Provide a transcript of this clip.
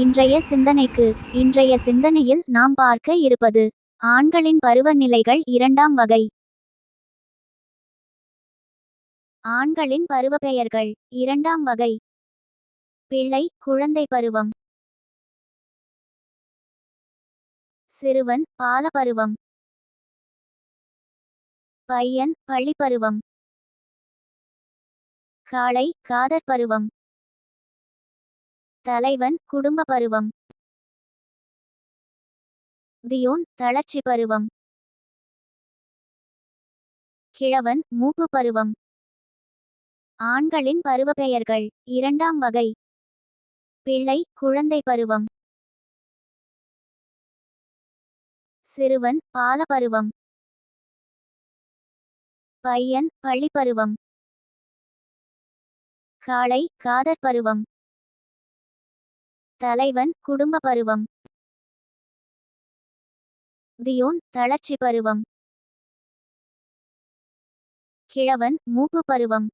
இன்றைய சிந்தனைக்கு. இன்றைய சிந்தனையில் நாம் பார்க்க இருப்பது ஆண்களின் பருவநிலைகள் இரண்டாம் வகை. ஆண்களின் பருவப்பெயர்கள் இரண்டாம் வகை. பிள்ளை குழந்தை பருவம், சிறுவன் பாலபருவம், பையன் பள்ளிப்பருவம், காளை காதற் பருவம், தலைவன் குடும்ப பருவம், தியோன் தளர்ச்சி பருவம், கிழவன் மூப்பு பருவம். ஆண்களின் பருவப்பெயர்கள் இரண்டாம் வகை. பிள்ளை குழந்தை பருவம், சிறுவன் பாலபருவம், பையன் பள்ளிப்பருவம், காளை காதற் பருவம், தலைவன் குடும்ப பருவம், தியோன் தளர்ச்சி பருவம், கிழவன் மூப்பு பருவம்.